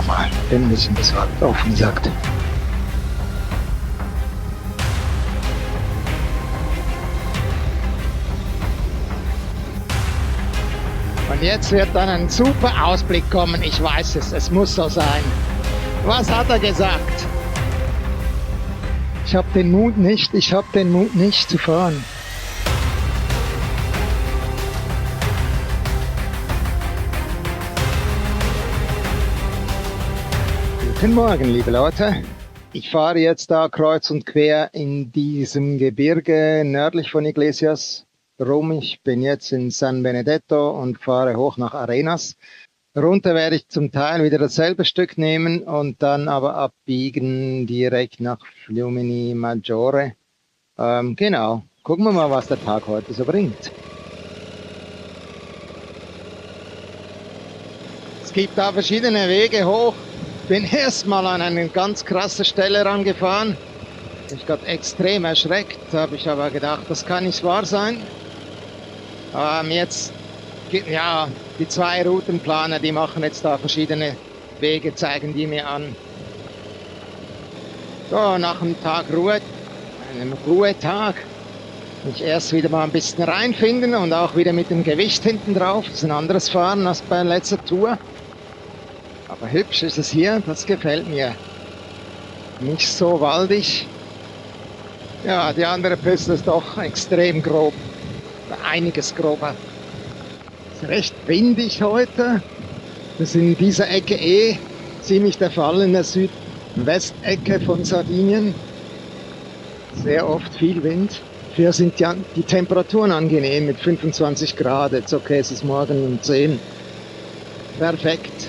mal. Bin ein bisschen besorgt, offen gesagt. Und jetzt wird dann ein super Ausblick kommen. Ich weiß es, es muss so sein. Was hat er gesagt? Ich habe den Mut nicht zu fahren. Guten Morgen, liebe Leute. Ich fahre jetzt da kreuz und quer in diesem Gebirge nördlich von Iglesias rum. Ich bin jetzt in San Benedetto und fahre hoch nach Arenas. Runter werde ich zum Teil wieder dasselbe Stück nehmen und dann aber abbiegen direkt nach Fiumini Maggiore. Genau, gucken wir mal, was der Tag heute so bringt. Es gibt da verschiedene Wege hoch. Bin erstmal an eine ganz krasse Stelle rangefahren. Ich gerade extrem erschreckt, habe ich aber gedacht, das kann nicht wahr sein. Jetzt, ja, die zwei Routenplaner, die machen jetzt da verschiedene Wege, zeigen die mir an. So, nach einem Tag Ruhe, einem Ruhetag, mich erst wieder mal ein bisschen reinfinden und auch wieder mit dem Gewicht hinten drauf. Das ist ein anderes Fahren als bei letzter Tour. Aber hübsch ist es hier, das gefällt mir. Nicht so waldig. Ja, die andere Piste ist doch extrem grob. Einiges grober. Es ist recht windig heute. Das ist in dieser Ecke ziemlich der Fall, in der Südwestecke von Sardinien. Sehr oft viel Wind. Hier sind die Temperaturen angenehm mit 25 Grad. Jetzt okay, es ist morgen um 10. Perfekt.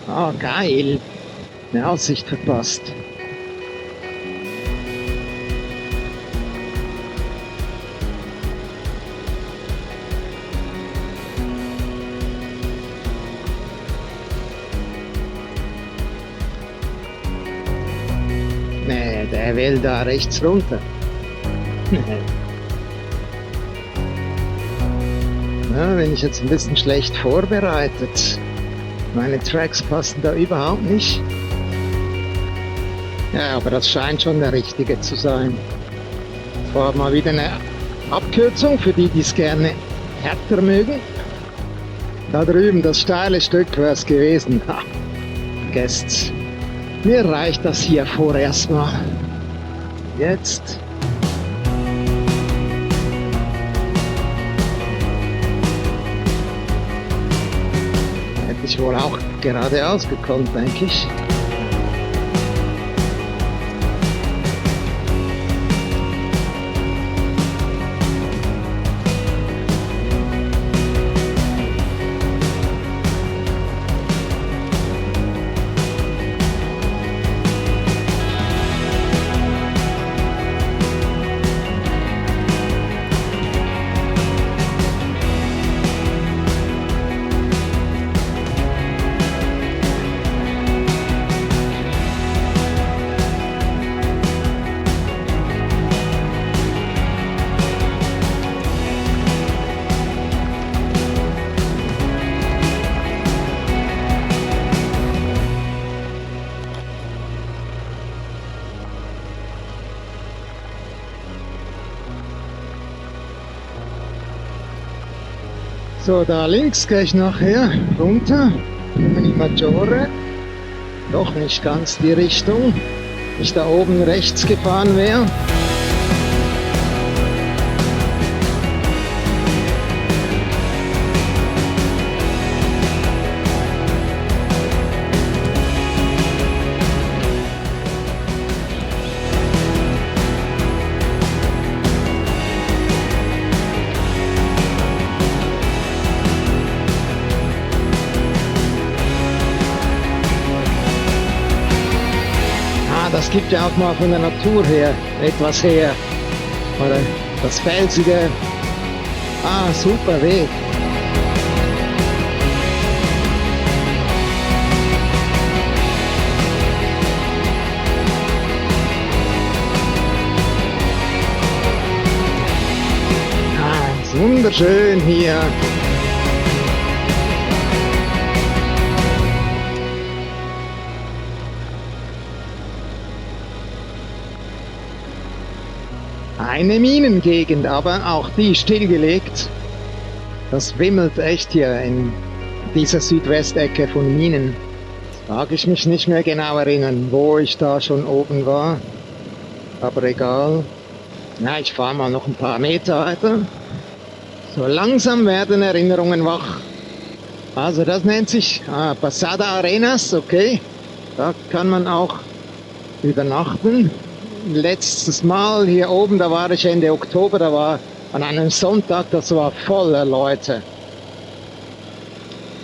Oh, geil. Eine Aussicht verpasst. Nee, der will da rechts runter. Ja, bin ich jetzt ein bisschen schlecht vorbereitet. Meine Tracks passen da überhaupt nicht. Ja, aber das scheint schon der richtige zu sein. War mal wieder eine Abkürzung für die, die es gerne härter mögen. Da drüben, das steile Stück wäre es gewesen. Ha, vergesst's. Mir reicht das hier vorerst mal. Jetzt. Hätte ich wohl auch geradeaus gekonnt, denke ich. So, da links gehe ich nachher runter, Fiumini Maggiore, doch nicht ganz die Richtung, ich da oben rechts gefahren wäre. Das gibt ja auch mal von der Natur her etwas her. Oder das felsige. Ah, super Weg. Ah, ist wunderschön hier. eine Minengegend, aber auch die stillgelegt. Das wimmelt echt hier in dieser Südwestecke von Minen. Jetzt mag ich mich nicht mehr genau erinnern, wo ich da schon oben war. Aber egal. Na, ich fahre mal noch ein paar Meter weiter. So langsam werden Erinnerungen wach. Also das nennt sich Posada Arenas, okay. Da kann man auch übernachten. Letztes Mal hier oben, da war ich Ende Oktober, da war an einem Sonntag, das war voller Leute.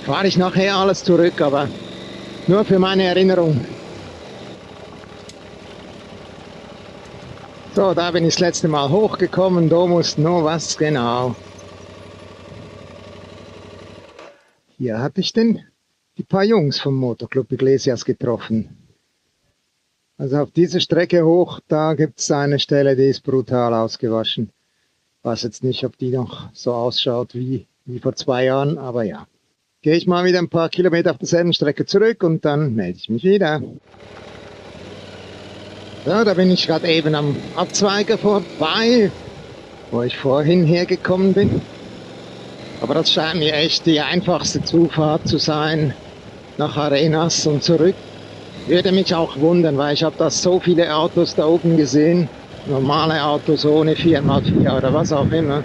Fahre ich nachher alles zurück, aber nur für meine Erinnerung. So, da bin ich das letzte Mal hochgekommen, Domus Novas, genau. Hier hatte ich die paar Jungs vom Motoclub Iglesias getroffen. Also auf dieser Strecke hoch, da gibt es eine Stelle, die ist brutal ausgewaschen. Ich weiß jetzt nicht, ob die noch so ausschaut wie vor 2 Jahren, aber ja. Gehe ich mal wieder ein paar Kilometer auf derselben Strecke zurück und dann melde ich mich wieder. So, da bin ich gerade eben am Abzweiger vorbei, wo ich vorhin hergekommen bin. Aber das scheint mir echt die einfachste Zufahrt zu sein nach Arenas und zurück. Würde mich auch wundern, weil ich habe da so viele Autos da oben gesehen. Normale Autos ohne 4x4 oder was auch immer.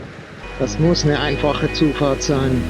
Das muss eine einfache Zufahrt sein.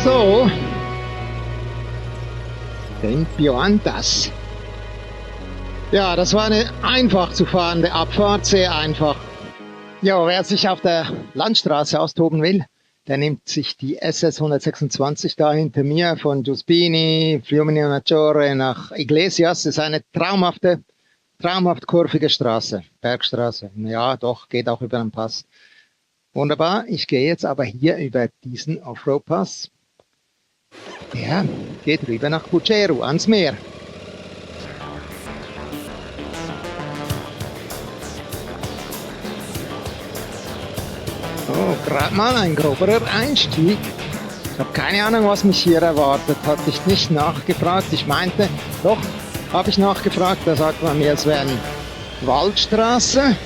So, Tempio Antas. Ja, das war eine einfach zu fahrende Abfahrt, sehr einfach. Ja, wer sich auf der Landstraße austoben will, der nimmt sich die SS 126 da hinter mir von Giuspini, Fiumini Maggiore nach Iglesias. Das ist eine traumhaft kurvige Straße, Bergstraße. Ja, doch, geht auch über den Pass. Wunderbar, ich gehe jetzt aber hier über diesen Offroad-Pass. Der geht rüber nach Buceru, ans Meer. Oh, gerade mal ein groberer Einstieg. Ich habe keine Ahnung, was mich hier erwartet. Hatte ich nicht nachgefragt. Ich meinte, doch, habe ich nachgefragt. Da sagt man mir, es wäre eine Waldstraße.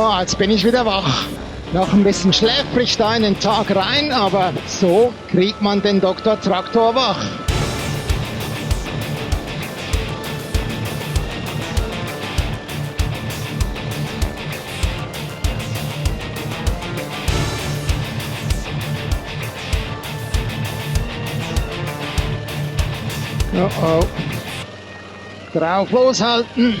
Oh, jetzt bin ich wieder wach. Noch ein bisschen schläfrig da in den Tag rein, aber so kriegt man den Dr. Traktor wach. Oh oh. Drauf loshalten.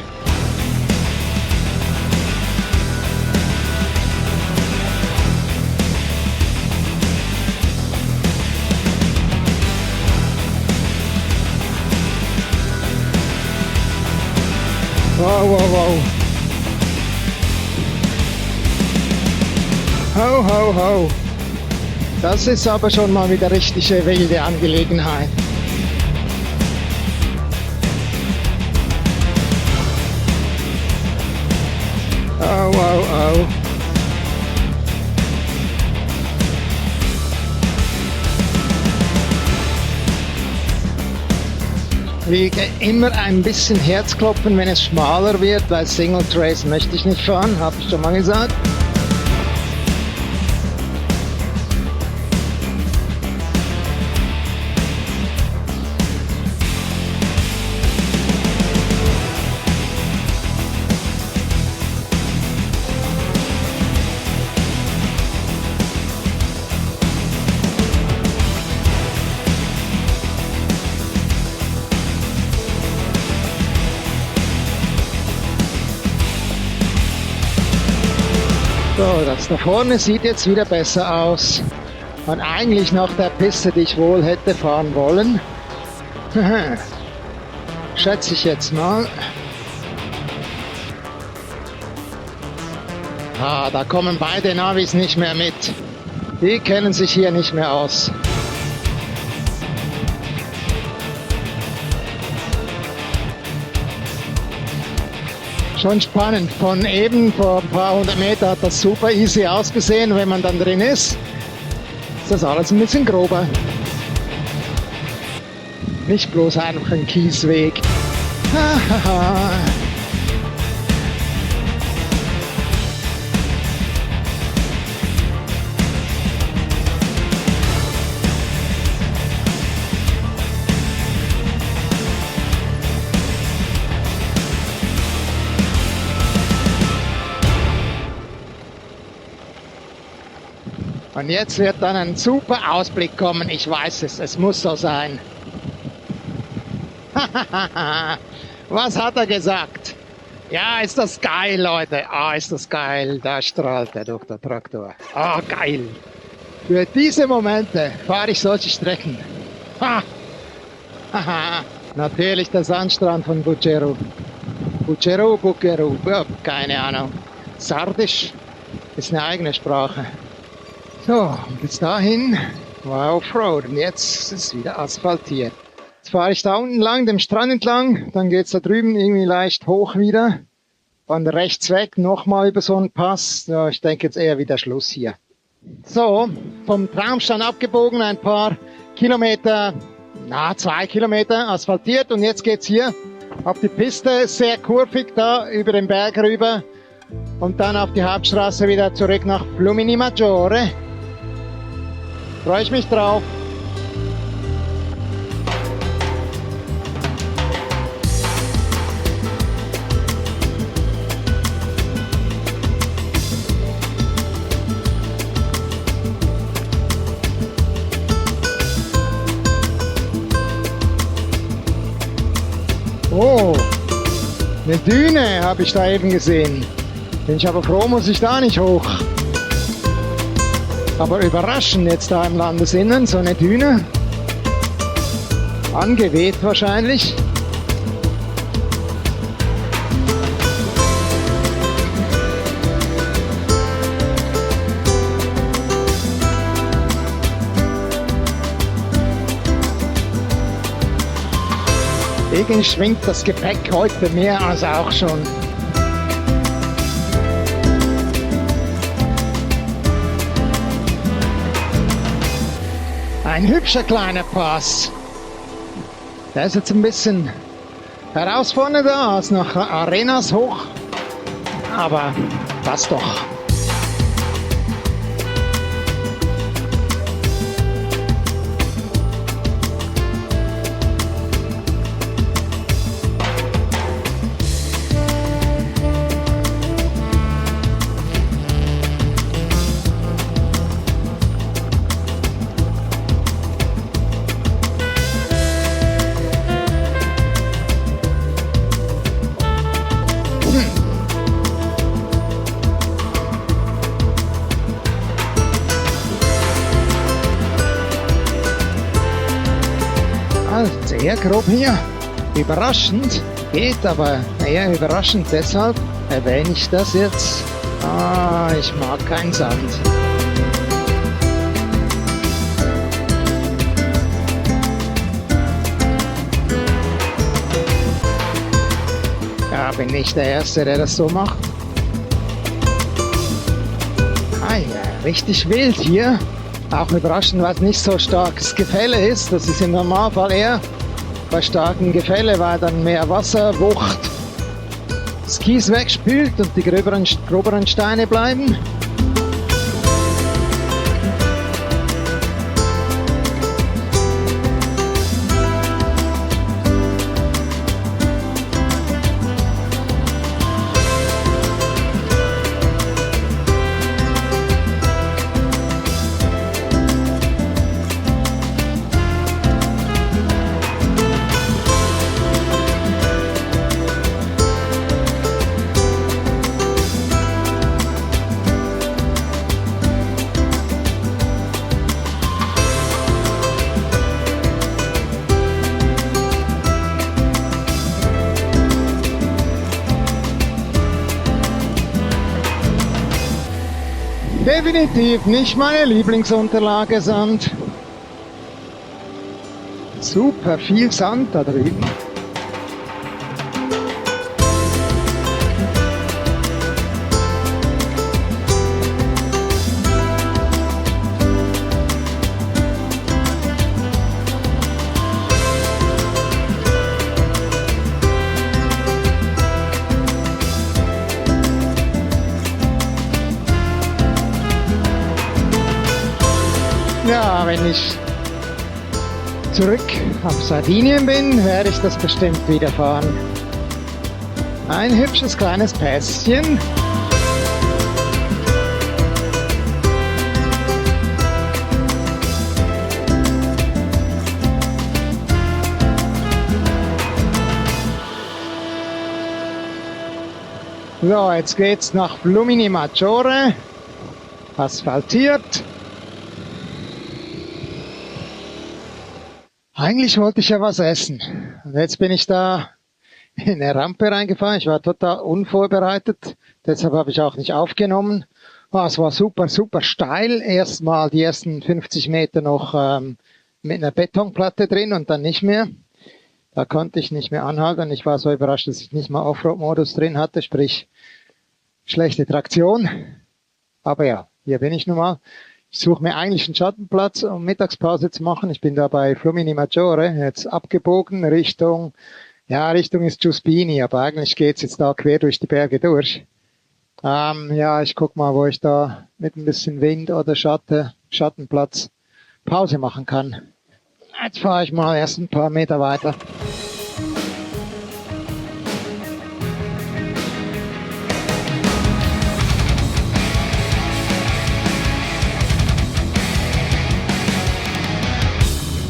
Wow, wow, wow. Ho, ho, ho. Das ist aber schon mal wieder richtige wilde Angelegenheit. kriege immer ein bisschen Herzklopfen, wenn es schmaler wird, weil Single Trace möchte ich nicht fahren, habe ich schon mal gesagt. So, das da vorne sieht jetzt wieder besser aus. Und eigentlich nach der Piste, die ich wohl hätte fahren wollen. Schätze ich jetzt mal. Ah, da kommen beide Navis nicht mehr mit. Die kennen sich hier nicht mehr aus. Schon spannend. Von eben vor ein paar hundert Meter hat das super easy ausgesehen. Wenn man dann drin ist, ist das alles ein bisschen grober. Nicht bloß einfach ein Kiesweg. Und jetzt wird dann ein super Ausblick kommen. Ich weiß es, es muss so sein. Was hat er gesagt? Ja, ist das geil, Leute. Ah, ist das geil. Da strahlt er durch den Traktor. Ah, geil. Für diese Momente fahre ich solche Strecken. Ha! Haha. Natürlich der Sandstrand von Bucero. Bucero, keine Ahnung. Sardisch ist eine eigene Sprache. So, bis dahin war Offroad und jetzt ist es wieder asphaltiert. Jetzt fahre ich da unten lang, dem Strand entlang, dann geht es da drüben irgendwie leicht hoch wieder. Von rechts weg nochmal über so einen Pass. Ja, ich denke jetzt eher wieder Schluss hier. So, vom Traumstein abgebogen, ein paar Kilometer, 2 Kilometer asphaltiert und jetzt geht's hier auf die Piste, sehr kurvig da über den Berg rüber und dann auf die Hauptstraße wieder zurück nach Flumini Maggiore. Freue ich mich drauf. Oh, eine Düne habe ich da eben gesehen. Bin ich aber froh, muss ich da nicht hoch. Aber überraschend jetzt da im Landesinnern, so eine Düne. Angeweht wahrscheinlich. Irgendwie schwingt das Gepäck heute mehr als auch schon. Ein hübscher kleiner Pass. Der ist jetzt ein bisschen herausfordernder als nach Arenas hoch, aber passt doch. Sehr grob hier. Überraschend. Geht aber eher überraschend. Deshalb erwähne ich das jetzt. Ah, ich mag keinen Sand. Ja, bin ich der Erste, der das so macht. Ah ja, richtig wild hier. Auch überraschend, weil es nicht so starkes Gefälle ist. Das ist im Normalfall eher bei starkem Gefälle, weil dann mehr Wasserwucht das Kies wegspült und die groberen Steine bleiben. Definitiv nicht meine Lieblingsunterlage Sand. Super viel Sand da drüben. Ja, wenn ich zurück auf Sardinien bin, werde ich das bestimmt wieder fahren. Ein hübsches kleines Pässchen. So, jetzt geht's nach Flumini Maggiore, asphaltiert. Eigentlich wollte ich ja was essen. Und jetzt bin ich da in eine Rampe reingefahren. Ich war total unvorbereitet. Deshalb habe ich auch nicht aufgenommen. Oh, es war super, super steil. Erstmal die ersten 50 Meter noch mit einer Betonplatte drin und dann nicht mehr. Da konnte ich nicht mehr anhalten. Ich war so überrascht, dass ich nicht mal Offroad-Modus drin hatte, sprich schlechte Traktion. Aber ja, hier bin ich nun mal. Ich suche mir eigentlich einen Schattenplatz, um Mittagspause zu machen. Ich bin da bei Flumini Maggiore, jetzt abgebogen Richtung ist Giuspini, aber eigentlich geht's jetzt da quer durch die Berge durch. Ja, ich guck mal, wo ich da mit ein bisschen Wind oder Schattenplatz Pause machen kann. Jetzt fahre ich mal erst ein paar Meter weiter.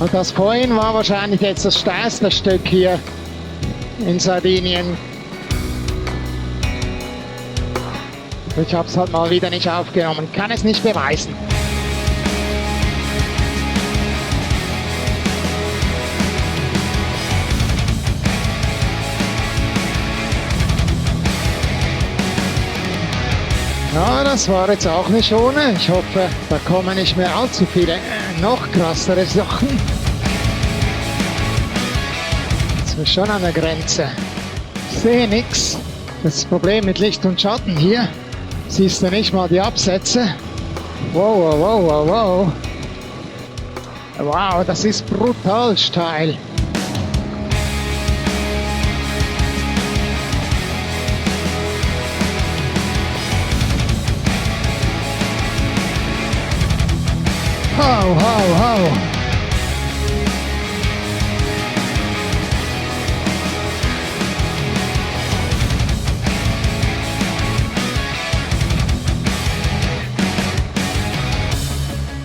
Und das vorhin war wahrscheinlich jetzt das steilste Stück hier in Sardinien. Ich habe es halt mal wieder nicht aufgenommen, kann es nicht beweisen. Ja, das war jetzt auch nicht ohne. Ich hoffe, da kommen nicht mehr allzu viele noch krassere Sachen. Jetzt sind wir schon an der Grenze. Ich sehe nichts. Das Problem mit Licht und Schatten hier. Siehst du nicht mal die Absätze. Wow, wow, wow, wow, wow. Wow, das ist brutal steil. Hau, hau, hau.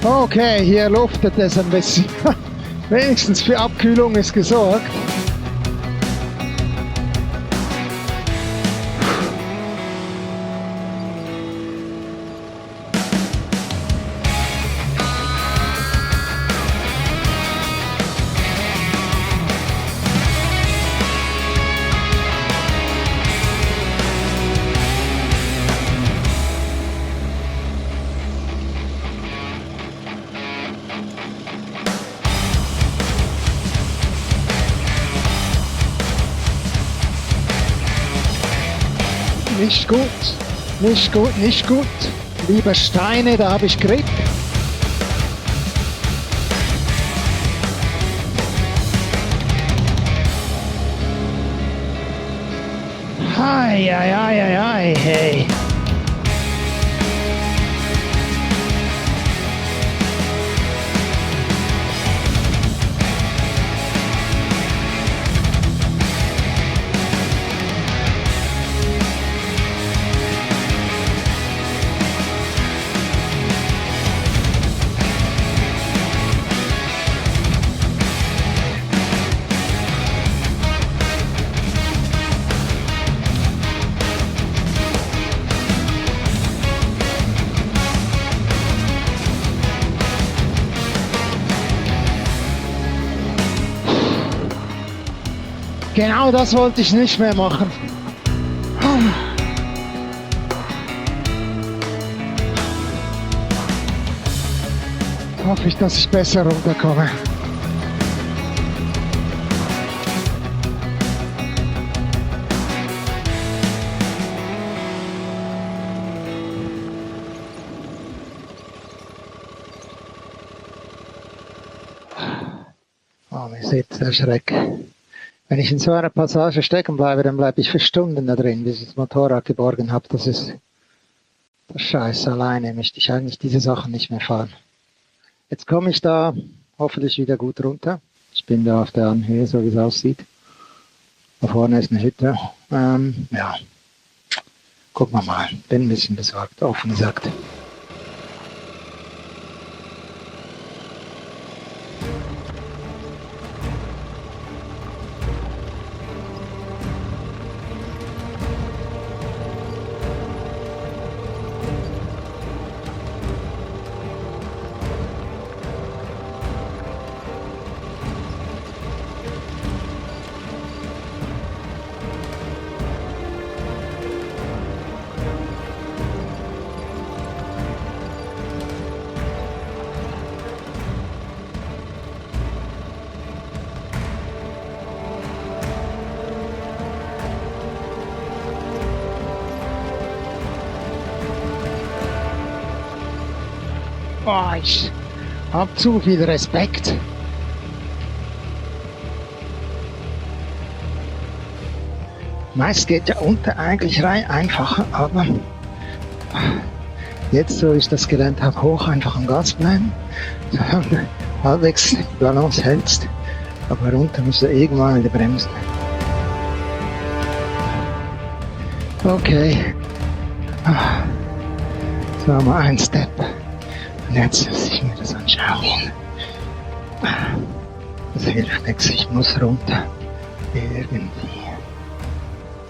Okay, hier luftet es ein bisschen. Wenigstens für Abkühlung ist gesorgt. Nicht gut, nicht gut, nicht gut. Lieber Steine, da habe ich Grip. Ei, ei, ei, ei, ei, hey. Genau das wollte ich nicht mehr machen. Hoffe ich, dass ich besser runterkomme. Oh, ihr seht, der Schreck. Wenn ich in so einer Passage stecken bleibe, dann bleibe ich für Stunden da drin, bis ich das Motorrad geborgen habe. Das ist der Scheiß. Alleine möchte ich eigentlich diese Sachen nicht mehr fahren. Jetzt komme ich da hoffentlich wieder gut runter. Ich bin da auf der Anhöhe, so wie es aussieht. Da vorne ist eine Hütte. Ja, gucken wir mal. Bin ein bisschen besorgt, offen gesagt. Oh, ich habe zu viel Respekt. Meist geht ja unter eigentlich rein einfacher, aber jetzt, so wie ich das gelernt habe, hoch einfach am Gas bleiben, solange du halbwegs die Balance hältst, aber runter musst du irgendwann wieder bremsen. Okay, so haben wir einen Step. Und jetzt muss ich mir das anschauen. Das hilft nichts, ich muss runter. Irgendwie.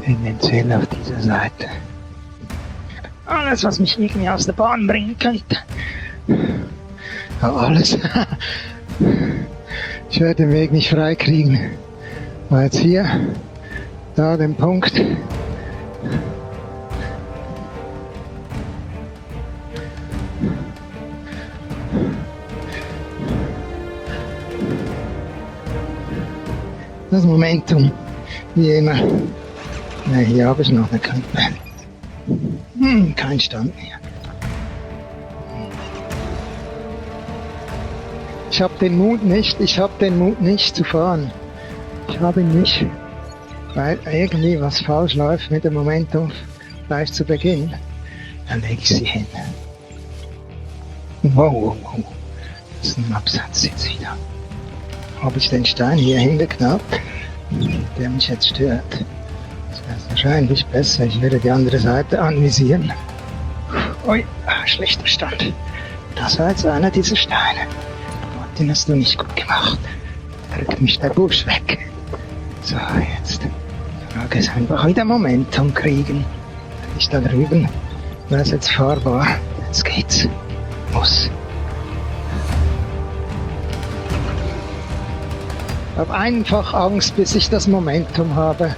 Tendenziell auf dieser Seite. Alles, was mich irgendwie aus der Bahn bringen könnte. Aber alles. Ich werde den Weg nicht frei kriegen. Weil jetzt hier, da den Punkt. Das Momentum, wie immer. Ja, hier habe ich noch eine Kante. Kein Stand mehr. Ich habe den Mut nicht zu fahren. Ich habe ihn nicht, weil irgendwie was falsch läuft mit dem Momentum gleich zu Beginn. Dann lege ich sie hin. Wow. Das ist ein Absatz jetzt wieder. Habe ich den Stein hier hingeknallt, der mich jetzt stört. Das wäre wahrscheinlich besser, ich würde die andere Seite anvisieren. Ui, schlechter Stand. Das war jetzt einer dieser Steine. Den hast du nicht gut gemacht. Drückt mich der Busch weg. So, jetzt. Die Frage ist einfach wieder Momentum kriegen. Ich da drüben. Wäre es jetzt fahrbar. Jetzt geht's. Muss. Ich habe einfach Angst, bis ich das Momentum habe.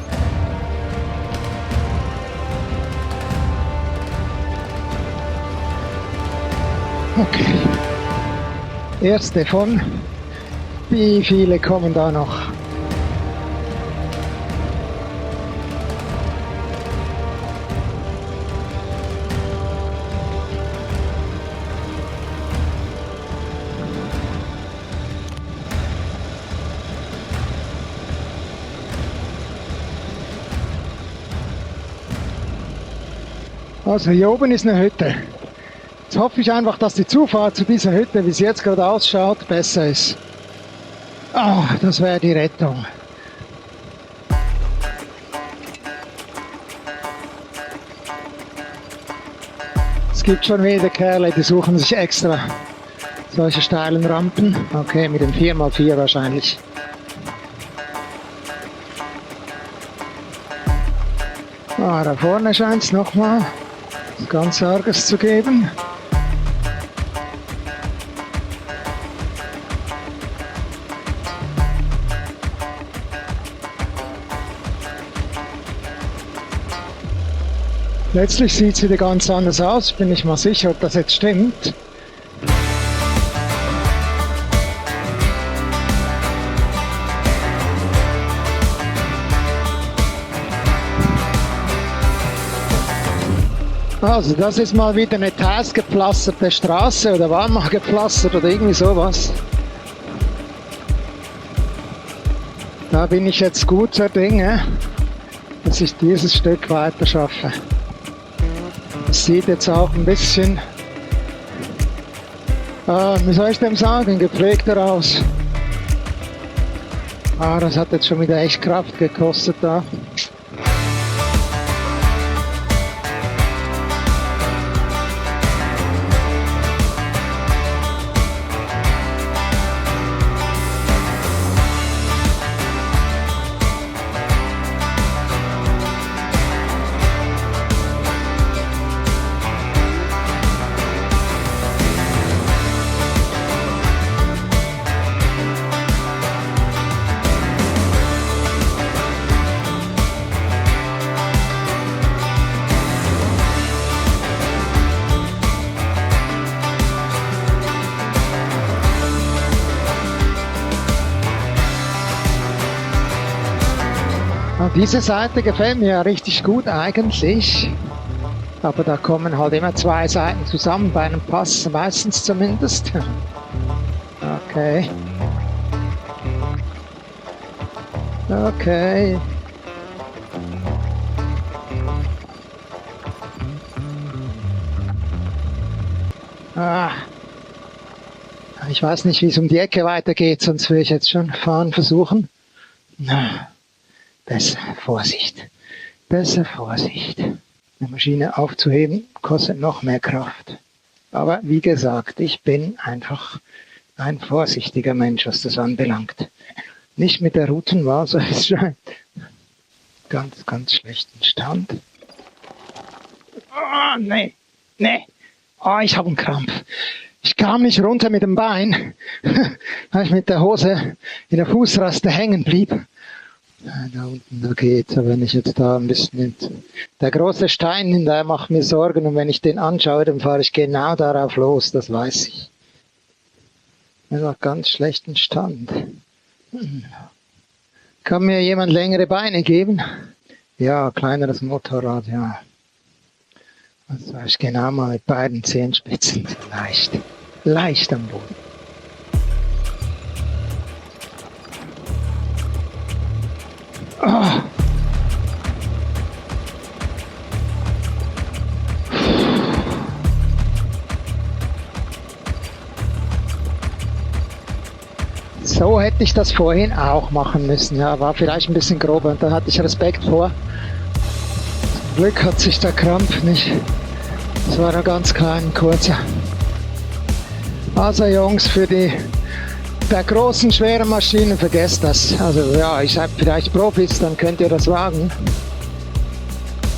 Okay. Erste von. Wie viele kommen da noch? Also hier oben ist eine Hütte. Jetzt hoffe ich einfach, dass die Zufahrt zu dieser Hütte, wie sie jetzt gerade ausschaut, besser ist. Oh, das wäre die Rettung. Es gibt schon wieder Kerle, die suchen sich extra solche steilen Rampen. Okay, mit dem 4x4 wahrscheinlich. Ah, da vorne scheint es nochmal ganz Arges zu geben. Letztlich sieht es wieder ganz anders aus. Bin ich mal sicher, ob das jetzt stimmt. Also das ist mal wieder eine teils gepflasterte Straße oder war mal gepflastert oder irgendwie sowas. Da bin ich jetzt guter Dinge, dass ich dieses Stück weiter schaffe. Das sieht jetzt auch ein bisschen, wie soll ich dem sagen, gepflegter aus. Das hat jetzt schon wieder echt Kraft gekostet da. Diese Seite gefällt mir ja richtig gut eigentlich, aber da kommen halt immer zwei Seiten zusammen bei einem Pass, meistens zumindest. Okay. Okay. Ich weiß nicht, wie es um die Ecke weitergeht, sonst will ich jetzt schon fahren versuchen. Besser Vorsicht. Besser Vorsicht. Eine Maschine aufzuheben kostet noch mehr Kraft. Aber wie gesagt, ich bin einfach ein vorsichtiger Mensch, was das anbelangt. Nicht mit der Routenwahl, so es scheint. Ganz, ganz schlechten Stand. Oh, nee. Oh, ich habe einen Krampf. Ich kam nicht runter mit dem Bein, weil ich mit der Hose in der Fußraste hängen blieb. Da unten, da geht's, aber wenn ich jetzt da ein bisschen, der große Stein, der macht mir Sorgen und wenn ich den anschaue, dann fahre ich genau darauf los, das weiß ich. Das hat ganz schlechten Stand. Kann mir jemand längere Beine geben? Ja, kleineres Motorrad, ja. Also ich genau mal mit beiden Zehenspitzen, leicht am Boden. Oh. So hätte ich das vorhin auch machen müssen. Ja, war vielleicht ein bisschen grober und da hatte ich Respekt vor. Zum Glück hat sich der Krampf nicht. Das war ein ganz kleiner, kurzer. Also Jungs, für die der großen, schweren Maschinen, vergesst das. Also ja, ich seid vielleicht Profis, dann könnt ihr das wagen.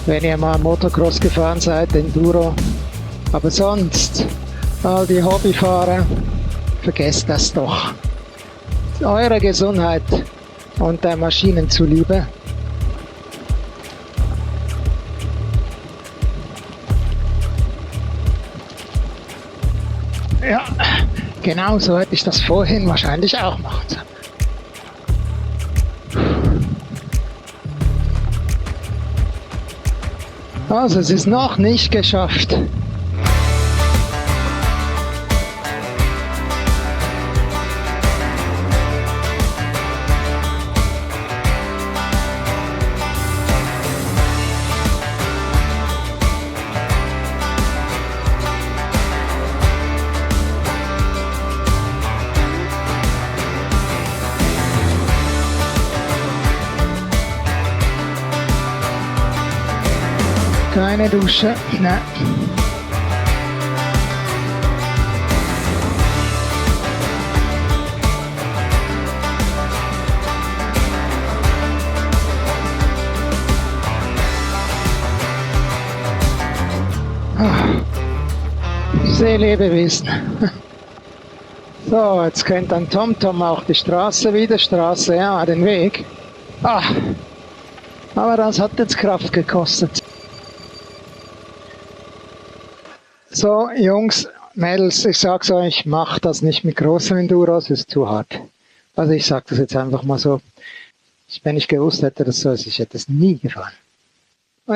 Wenn ihr mal Motocross gefahren seid, Enduro. Aber sonst, all die Hobbyfahrer, vergesst das doch. Eure Gesundheit und der Maschinen zuliebe. Ja, genau so hätte ich das vorhin wahrscheinlich auch machen sollen. Also, es ist noch nicht geschafft. Keine Dusche. Nein. Seelebewesen. So, jetzt kennt dann TomTom auch die Straße wieder. Straße, ja, den Weg. Aber das hat jetzt Kraft gekostet. So, Jungs, Mädels, ich sag's euch, macht das nicht mit großen Enduros, ist zu hart. Also ich sag das jetzt einfach mal so. Wenn ich gewusst hätte, dass so ist, ich hätte es nie gefahren.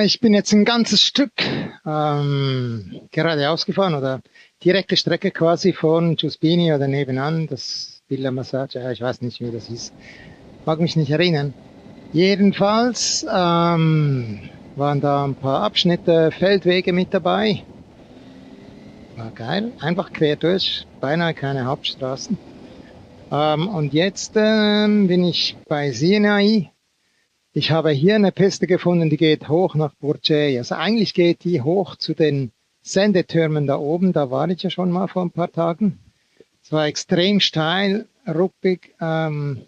Ich bin jetzt ein ganzes Stück geradeaus gefahren oder direkte Strecke quasi von Giuspini oder nebenan, das Villa Massage, ja, ich weiß nicht, wie das hieß, mag mich nicht erinnern. Jedenfalls waren da ein paar Abschnitte, Feldwege mit dabei. War geil, einfach quer durch, beinahe keine Hauptstraßen. Und jetzt bin ich bei Sinai. Ich habe hier eine Piste gefunden, die geht hoch nach Burgei. Also eigentlich geht die hoch zu den Sendetürmen da oben. Da war ich ja schon mal vor ein paar Tagen. Es war extrem steil, ruppig. Runter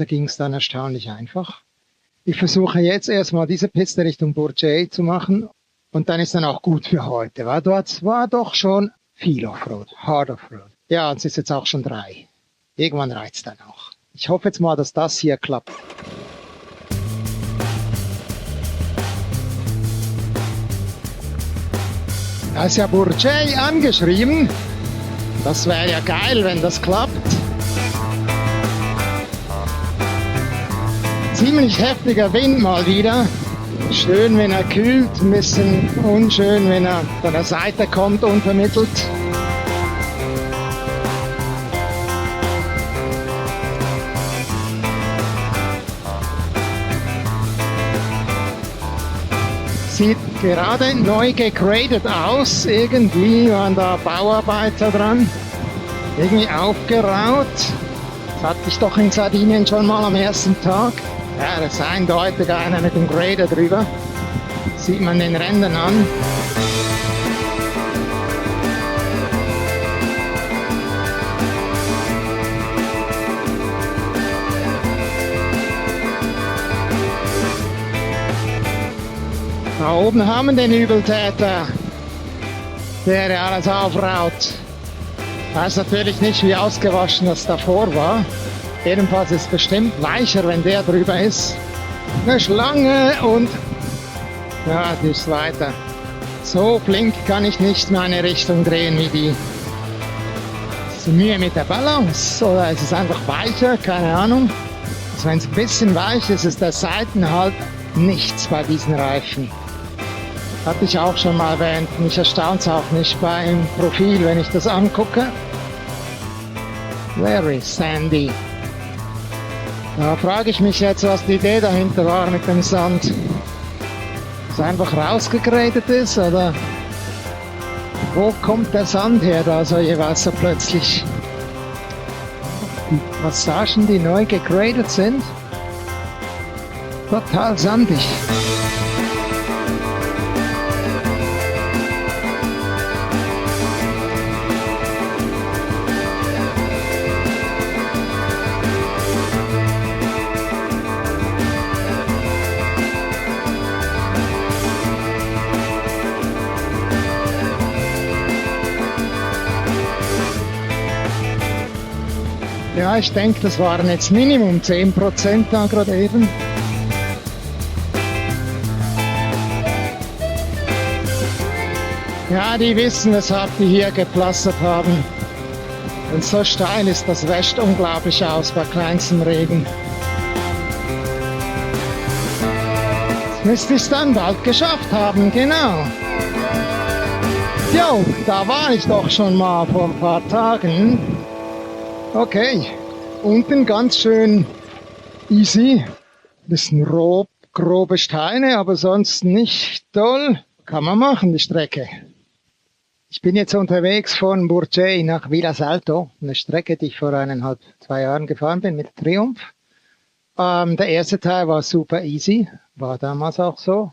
ging es dann erstaunlich einfach. Ich versuche jetzt erstmal diese Piste Richtung Burgei zu machen. Und dann ist dann auch gut für heute. Weil dort war doch schon viel Offroad, Hard Offroad. Ja, und es ist jetzt auch schon 3. Irgendwann reicht's dann auch. Ich hoffe jetzt mal, dass das hier klappt. Da ist ja Burgei angeschrieben. Das wäre ja geil, wenn das klappt. Ziemlich heftiger Wind mal wieder. Schön, wenn er kühlt, ein bisschen unschön, wenn er von der Seite kommt, unvermittelt. Sieht gerade neu gegradet aus. Irgendwie waren da Bauarbeiter dran. Irgendwie aufgeraut. Das hatte ich doch in Sardinien schon mal am ersten Tag. Ja, das ist eindeutig einer mit dem Grader drüber. Sieht man den Rändern an. Da oben haben wir den Übeltäter, der alles aufraut. Weiß natürlich nicht, wie ausgewaschen das davor war. Jedenfalls ist es bestimmt weicher, wenn der drüber ist. Eine Schlange und ja, die ist weiter. So flink kann ich nicht meine Richtung drehen wie die. Ist die Mühe mit der Balance oder ist es einfach weicher? Keine Ahnung. Also wenn es ein bisschen weich ist, ist der Seitenhalt nichts bei diesen Reifen. Hatte ich auch schon mal erwähnt. Mich erstaunt es auch nicht beim Profil, wenn ich das angucke. Very sandy. Da frage ich mich jetzt, was die Idee dahinter war mit dem Sand. Dass es einfach rausgegradet ist, oder wo kommt der Sand her, da so jeweils so plötzlich? Die Passagen, die neu gegradet sind, total sandig. Ja, ich denke, das waren jetzt Minimum 10% da gerade eben. Ja, die wissen, weshalb die hier gepflastert haben. Und so steil ist, das wäscht unglaublich aus bei kleinstem Regen. Jetzt müsste ich es dann bald geschafft haben, genau. Jo, da war ich doch schon mal vor ein paar Tagen. Okay, unten ganz schön easy. Bisschen grobe Steine, aber sonst nicht toll. Kann man machen, die Strecke. Ich bin jetzt unterwegs von Burgei nach Villa Salto. Eine Strecke, die ich vor 2 Jahren gefahren bin mit Triumph. Der erste Teil war super easy, war damals auch so.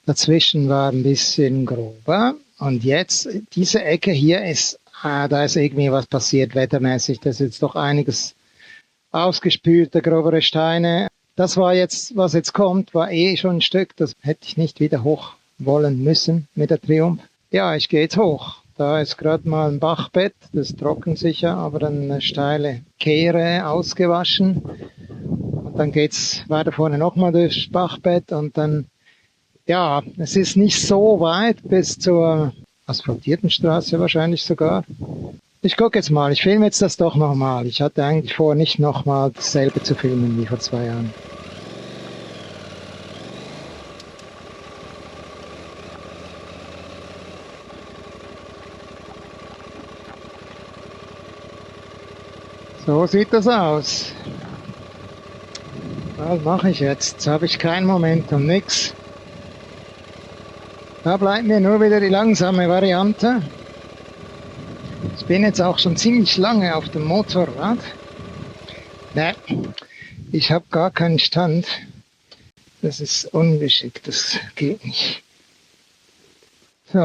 Dazwischen war ein bisschen grober. Und jetzt, diese Ecke hier ist, da ist irgendwie was passiert wettermäßig. Da ist jetzt doch einiges ausgespülte, grobere Steine. Das war jetzt, was jetzt kommt, war eh schon ein Stück. Das hätte ich nicht wieder hoch wollen müssen mit der Triumph. Ja, ich gehe jetzt hoch. Da ist gerade mal ein Bachbett, das ist trocken sicher, aber dann eine steile Kehre ausgewaschen. Und dann geht's weiter vorne nochmal durchs Bachbett und dann, ja, es ist nicht so weit bis zur asphaltierten Straße wahrscheinlich sogar. Ich gucke jetzt mal, ich filme jetzt das doch nochmal. Ich hatte eigentlich vor, nicht nochmal dasselbe zu filmen wie vor 2 Jahren. So sieht das aus. Was mache ich jetzt? Jetzt habe ich kein Momentum, nix. Da bleibt mir nur wieder die langsame Variante. Ich bin jetzt auch schon ziemlich lange auf dem Motorrad. Ne, ich habe gar keinen Stand. Das ist ungeschickt, das geht nicht. So.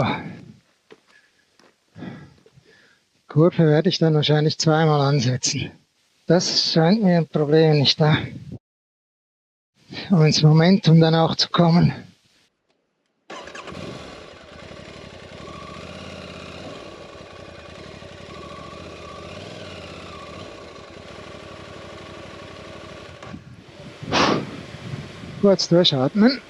Kurve werde ich dann wahrscheinlich zweimal ansetzen. Das scheint mir ein Problem nicht da. Um ins Momentum dann auch zu kommen. Kurz durchatmen.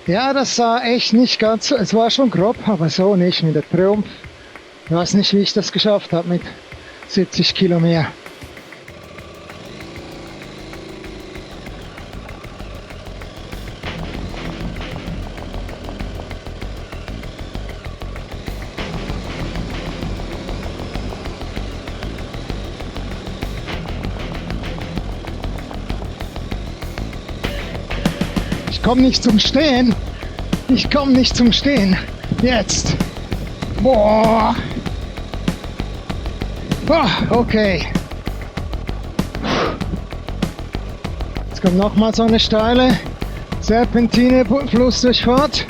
Ja, das sah echt nicht ganz so, es war schon grob, aber so nicht mit der Triumph. Ich weiß nicht, wie ich das geschafft habe mit 70 Kilo mehr. Ich komme nicht zum Stehen. Ich komme nicht zum Stehen. Jetzt. Boah. Oh, okay. Jetzt kommt nochmal so eine steile Serpentine Flussdurchfahrt.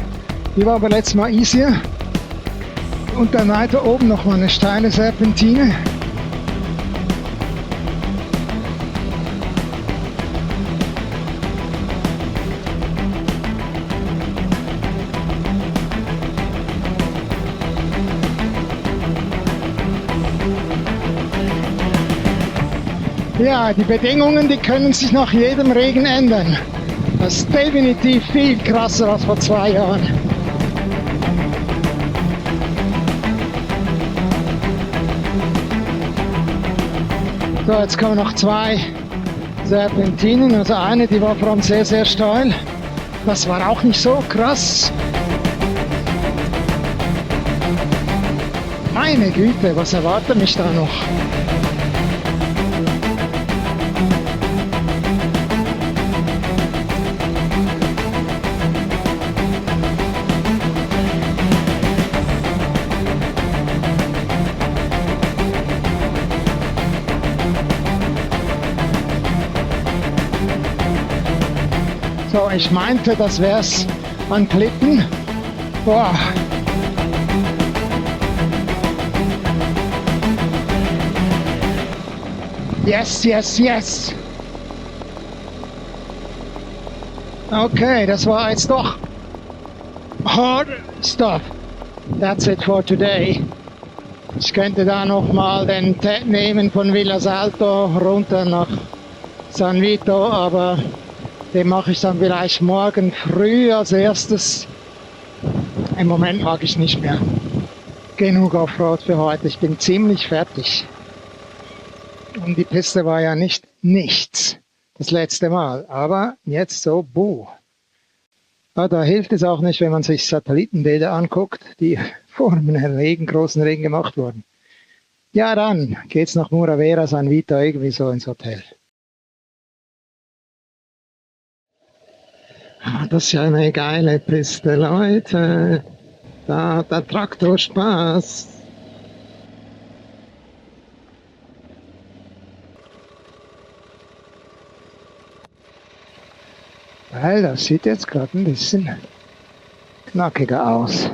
Die war aber letztes Mal easier. Und dann weiter oben nochmal eine steile Serpentine. Ja, die Bedingungen, die können sich nach jedem Regen ändern. Das ist definitiv viel krasser als vor 2 Jahren. So, jetzt kommen noch 2 Serpentinen. Also eine, die war vor allem sehr, sehr steil. Das war auch nicht so krass. Meine Güte, was erwartet mich da noch? So, ich meinte, das wär's an Klippen. Boah. Yes, yes, yes. Okay, das war jetzt doch hard stuff. That's it for today. Ich könnte da nochmal den Ted nehmen von Villa Salto runter nach San Vito, aber den mache ich dann vielleicht morgen früh als erstes. Im Moment mag ich nicht mehr. Genug Offroad für heute. Ich bin ziemlich fertig. Und die Piste war ja nicht nichts das letzte Mal. Aber jetzt so, buh. Ja, da hilft es auch nicht, wenn man sich Satellitenbilder anguckt, die vor einem großen Regen gemacht wurden. Ja, dann geht's nach Muravera, San Vito, irgendwie so ins Hotel. Das ist ja eine geile Piste, Leute. Da hat der Traktor Spaß. Weil das sieht jetzt gerade ein bisschen knackiger aus.